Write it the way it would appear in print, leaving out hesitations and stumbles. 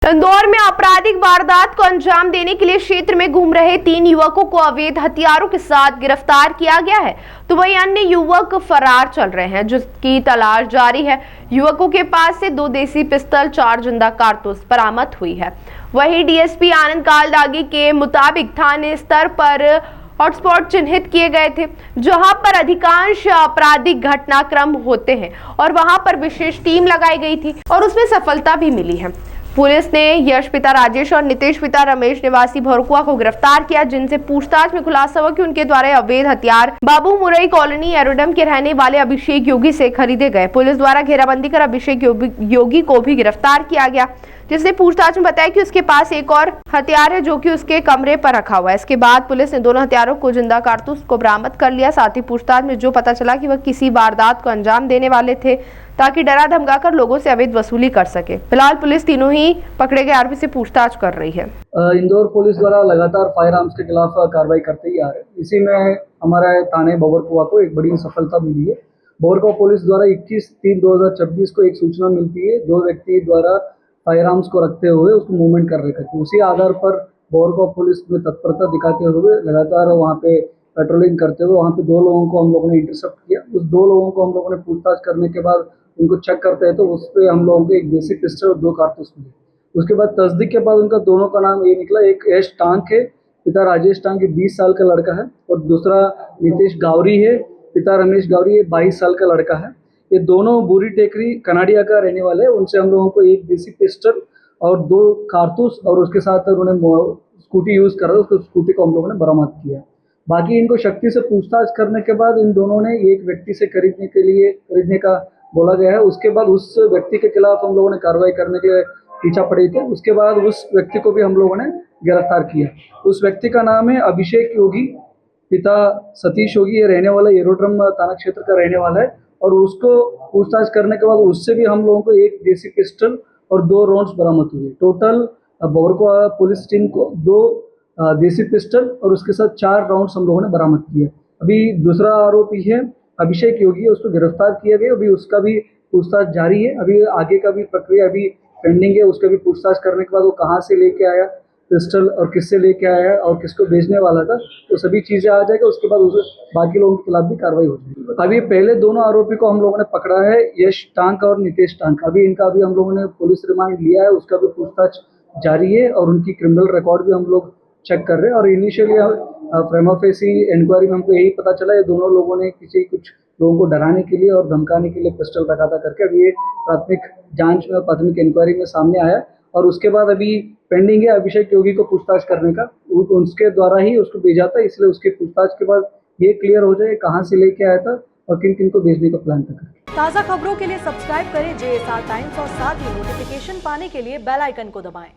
इंदौर में आपराधिक वारदात को अंजाम देने के लिए क्षेत्र में घूम रहे 3 युवकों को अवैध हथियारों के साथ गिरफ्तार किया गया है, तो वहीं अन्य युवक फरार चल रहे हैं, जिसकी तलाश जारी है। युवकों के पास से 2 देसी पिस्तौल, 4 जिंदा कारतूस बरामद हुई है। वहीं डीएसपी आनंद कालदागी के मुताबिक थाने स्तर पर हॉटस्पॉट चिन्हित किए गए थे, जहां पर अधिकांश आपराधिक घटनाक्रम होते हैं और वहां पर विशेष टीम लगाई गई थी और उसमें सफलता भी मिली है। पुलिस ने यश पिता राजेश और नितेश पिता रमेश निवासी भोरकुआ को गिरफ्तार किया, जिनसे पूछताछ में खुलासा हुआ कि उनके द्वारा अवैध हथियार बाबू मुरई कॉलोनी एरोडम के रहने वाले अभिषेक योगी से खरीदे गए। पुलिस द्वारा घेराबंदी कर अभिषेक योगी को भी गिरफ्तार किया गया, जिसने पूछताछ में बताया कि उसके पास एक और हथियार है जो कि उसके कमरे पर रखा हुआ है। इसके बाद पुलिस ने दोनों हथियारों को, जिंदा कारतूस को बरामद कर लिया। साथ ही पूछताछ में जो पता चला कि वह किसी वारदात को अंजाम देने वाले थे, ताकि डरा धमकाकर लोगों से अवैध वसूली कर सके। फिलहाल पुलिस तीनों ही पकड़े गए आरोपी से पूछताछ कर रही है। इंदौर पुलिस द्वारा लगातार फायर आर्म्स के खिलाफ कार्रवाई करते ही आ रहे हैं। इसी में हमारे थाने भोरकुआ को एक बड़ी सफलता मिली है। भोरकुआ पुलिस द्वारा 21/3/2026 को एक सूचना मिलती है, 2 व्यक्ति द्वारा फायर आर्म्स को रखते हुए उसको मूवमेंट कर रहे थे। उसी आधार पर भोरकुआ पुलिस में तत्परता दिखाते हुए लगातार वहाँ पे पेट्रोलिंग करते हुए वहाँ पे 2 लोगों को हम लोगों ने इंटरसेप्ट किया। उस 2 लोगों को हम लोगों ने पूछताछ करने के बाद उनको चेक करते हैं तो उस पर हम लोगों को एक देसी पिस्टल और 2 कारतूस मिले। उसके बाद तस्दीक के बाद उनका दोनों का नाम ये निकला, एक यश टांक है, पिता राजेश टांक, 20 साल का लड़का है, और दूसरा नितेश गावरी है, पिता रमेश गावरी है, 22 साल का लड़का है। ये दोनों बुरी टेकरी कनाडिया का रहने वाले हैं। उनसे हम लोगों को एक देसी पिस्टल और 2 कारतूस और उसके साथ उन्होंने स्कूटी यूज़ कर रहे हैं, उसको स्कूटी को हम लोगों ने बरामद किया। बाकी इनको शक्ति से पूछताछ करने के बाद इन दोनों ने एक व्यक्ति से खरीदने का बोला गया है। उसके बाद उस व्यक्ति के खिलाफ हम लोगों ने कार्रवाई करने के लिए पीछा पड़े थे। उसके बाद उस व्यक्ति को भी हम लोगों ने गिरफ्तार किया। उस व्यक्ति का नाम है अभिषेक योगी, पिता सतीश योगी, ये रहने वाला एरोड्रम थाना क्षेत्र का रहने वाला है। और उसको पूछताछ करने के बाद उससे भी हम लोगों को एक देसी पिस्टल और 2 राउंड्स बरामद हुए। टोटल भोरकुआ पुलिस टीम को 2 देसी पिस्टल और उसके साथ 4 राउंड्स हम लोगों ने बरामद किए। अभी दूसरा आरोपी है अभिषेक योगी, उसको गिरफ्तार किया गया। अभी उसका भी पूछताछ जारी है। अभी आगे का भी प्रक्रिया अभी पेंडिंग है। उसका भी पूछताछ करने के बाद वो कहाँ से लेके आया पिस्टल और किससे लेके आया और किसको बेचने वाला था, तो सभी चीज़ें आ जाएगा। उसके बाद बाकी लोगों के खिलाफ भी कार्रवाई हो जाएगी। अभी पहले दोनों आरोपी को हम लोगों ने पकड़ा है, यश टांक और नितेश टांक। अभी हम लोगों ने पुलिस रिमांड लिया है, उसका भी पूछताछ जारी है और उनकी क्रिमिनल रिकॉर्ड भी हम लोग चेक कर रहे हैं। और इनिशियली प्रेमा फेसी इंक्वायरी में हमको यही पता चला, ये दोनों लोगों ने कुछ लोगों को डराने के लिए और धमकाने के लिए पिस्टल रखा था करके अभी ये प्राथमिक जांच में, प्राथमिक इंक्वायरी में सामने आया। और उसके बाद अभी पेंडिंग है अभिषेक योगी को पूछताछ करने का, उसके द्वारा ही उसको भेजा था, इसलिए उसके पूछताछ के बाद ये क्लियर हो जाए कहाँ से लेके आया था और किन किन को भेजने का प्लान था। ताज़ा खबरों के लिए सब्सक्राइब करें JSR टाइम्स और साथ ही नोटिफिकेशन पाने के लिए बेल आइकन को दबाएं।